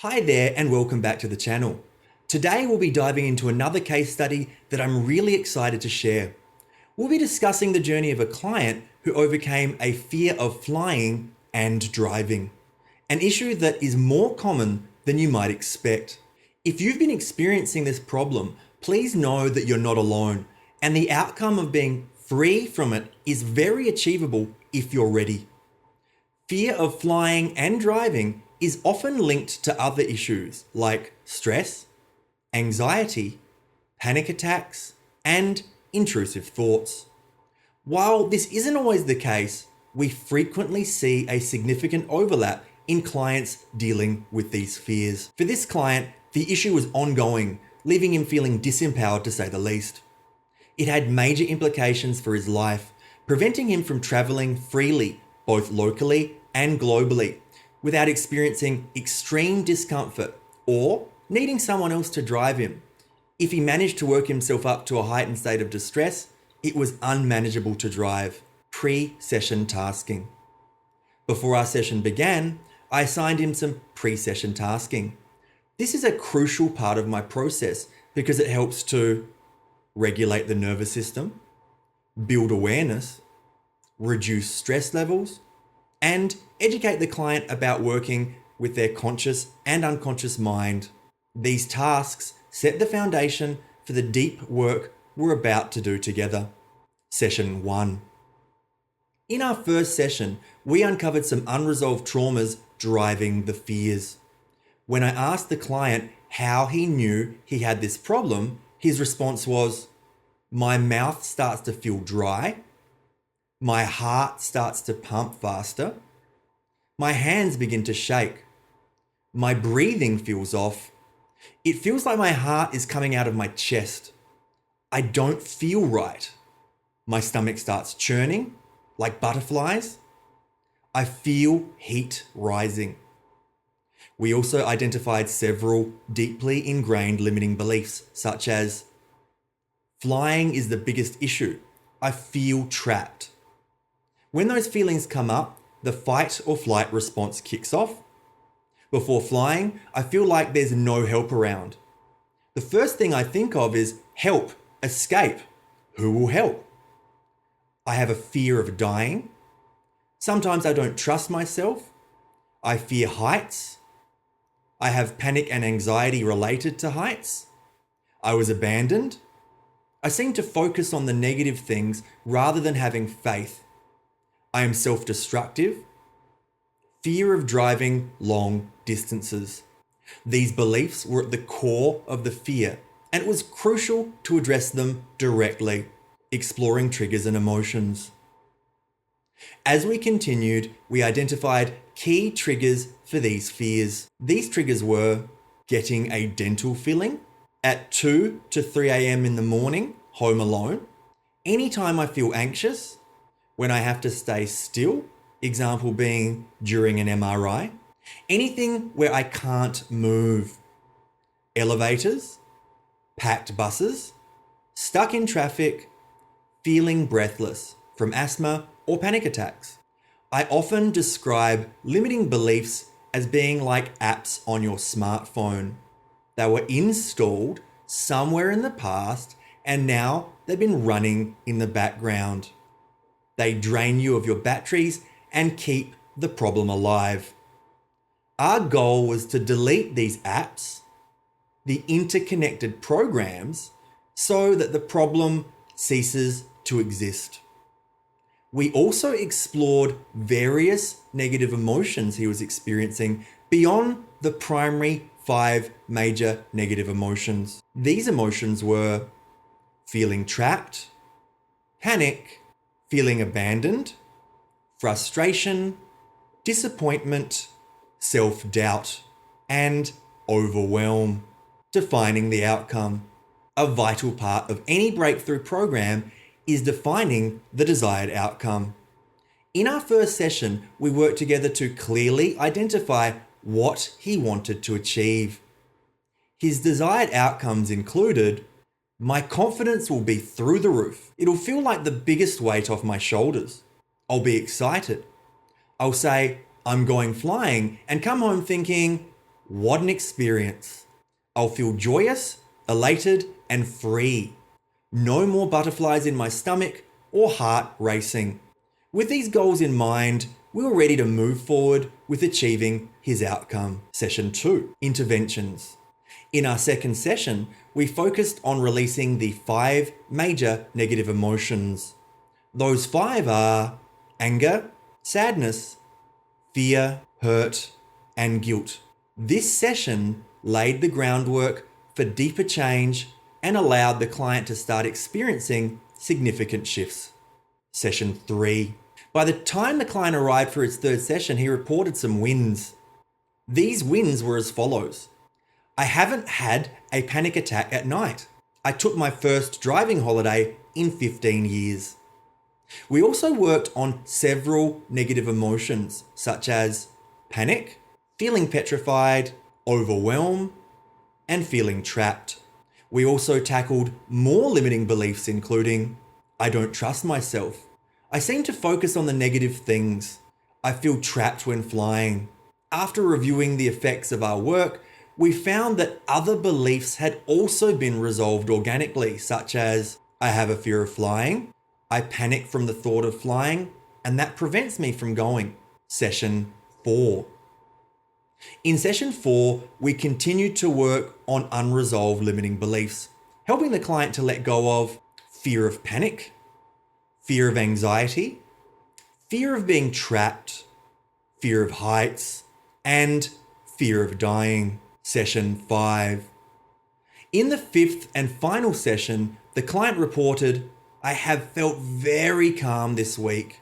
Hi there and welcome back to the channel. Today we'll be diving into another case study that I'm really excited to share. We'll be discussing the journey of a client who overcame a fear of flying and driving, an issue that is more common than you might expect. If you've been experiencing this problem, please know that you're not alone, and the outcome of being free from it is very achievable if you're ready. Fear of flying and driving is often linked to other issues like stress, anxiety, panic attacks, and intrusive thoughts. While this isn't always the case, we frequently see a significant overlap in clients dealing with these fears. For this client, the issue was ongoing, leaving him feeling disempowered to say the least. It had major implications for his life, preventing him from traveling freely, both locally and globally, without experiencing extreme discomfort or needing someone else to drive him. If he managed to work himself up to a heightened state of distress, it was unmanageable to drive. Pre-session tasking. Before our session began, I assigned him some pre-session tasking. This is a crucial part of my process because it helps to regulate the nervous system, build awareness, reduce stress levels, and educate the client about working with their conscious and unconscious mind. These tasks set the foundation for the deep work we're about to do together. Session 1. In our first session, we uncovered some unresolved traumas driving the fears. When I asked the client how he knew he had this problem, his response was, "My mouth starts to feel dry. My heart starts to pump faster. My hands begin to shake. My breathing feels off. It feels like my heart is coming out of my chest. I don't feel right. My stomach starts churning like butterflies. I feel heat rising." We also identified several deeply ingrained limiting beliefs, such as, "Flying is the biggest issue. I feel trapped." When those feelings come up, the fight or flight response kicks off. Before flying, I feel like there's no help around. The first thing I think of is help, escape. Who will help? I have a fear of dying. Sometimes I don't trust myself. I fear heights. I have panic and anxiety related to heights. I was abandoned. I seem to focus on the negative things rather than having faith. I am self-destructive. Fear of driving long distances. These beliefs were at the core of the fear, and it was crucial to address them directly, exploring triggers and emotions. As we continued, we identified key triggers for these fears. These triggers were getting a dental filling at 2 to 3 a.m. in the morning, home alone, anytime I feel anxious, when I have to stay still, example being during an MRI, anything where I can't move, elevators, packed buses, stuck in traffic, feeling breathless from asthma or panic attacks. I often describe limiting beliefs as being like apps on your smartphone. They were installed somewhere in the past and now they've been running in the background. They drain you of your batteries and keep the problem alive. Our goal was to delete these apps, the interconnected programs, so that the problem ceases to exist. We also explored various negative emotions he was experiencing beyond the primary 5 major negative emotions. These emotions were feeling trapped, panic, feeling abandoned, frustration, disappointment, self-doubt, and overwhelm. Defining the outcome. A vital part of any breakthrough program is defining the desired outcome. In our first session, we worked together to clearly identify what he wanted to achieve. His desired outcomes included, my confidence will be through the roof. It'll feel like the biggest weight off my shoulders. I'll be excited. I'll say, I'm going flying and come home thinking, What an experience. I'll feel joyous, elated, and free. No more butterflies in my stomach or heart racing. With these goals in mind, we were ready to move forward with achieving his outcome. Session 2, interventions. In our second session, we focused on releasing the 5 major negative emotions. Those 5 are anger, sadness, fear, hurt, and guilt. This session laid the groundwork for deeper change and allowed the client to start experiencing significant shifts. Session 3. By the time the client arrived for his third session, he reported some wins. These wins were as follows. I haven't had a panic attack at night. I took my first driving holiday in 15 years. We also worked on several negative emotions such as panic, feeling petrified, overwhelm, and feeling trapped. We also tackled more limiting beliefs, including I don't trust myself. I seem to focus on the negative things. I feel trapped when flying. After reviewing the effects of our work, we found that other beliefs had also been resolved organically, such as I have a fear of flying, I panic from the thought of flying, and that prevents me from going. Session 4. In session 4, we continued to work on unresolved limiting beliefs, helping the client to let go of fear of panic, fear of anxiety, fear of being trapped, fear of heights, and fear of dying. Session 5. In the 5th and final session, the client reported, I have felt very calm this week.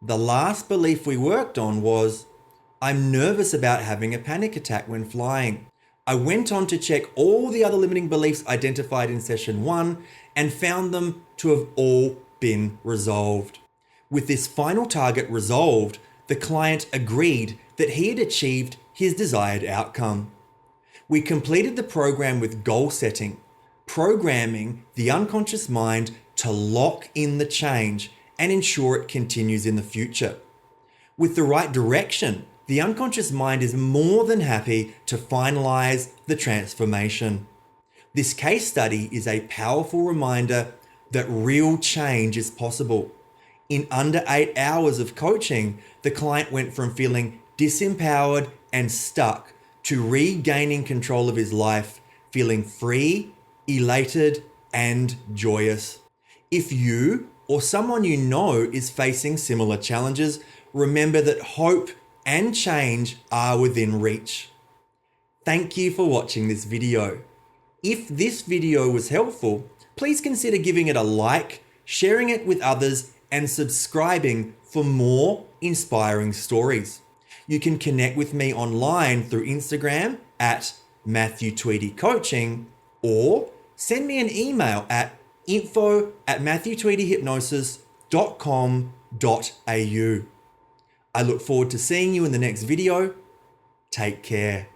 The last belief we worked on was, I'm nervous about having a panic attack when flying. I went on to check all the other limiting beliefs identified in session 1 and found them to have all been resolved. With this final target resolved, the client agreed that he had achieved his desired outcome. We completed the program with goal setting, programming the unconscious mind to lock in the change and ensure it continues in the future. With the right direction, the unconscious mind is more than happy to finalize the transformation. This case study is a powerful reminder that real change is possible. In under 8 hours of coaching, the client went from feeling disempowered and stuck to regaining control of his life, feeling free, elated, and joyous. If you or someone you know is facing similar challenges, remember that hope and change are within reach. Thank you for watching this video. If this video was helpful, please consider giving it a like, sharing it with others, and subscribing for more inspiring stories. You can connect with me online through Instagram at Matthew Tweedy Coaching, or send me an email at info@matthewtweedyhypnosis.com.au. I look forward to seeing you in the next video. Take care.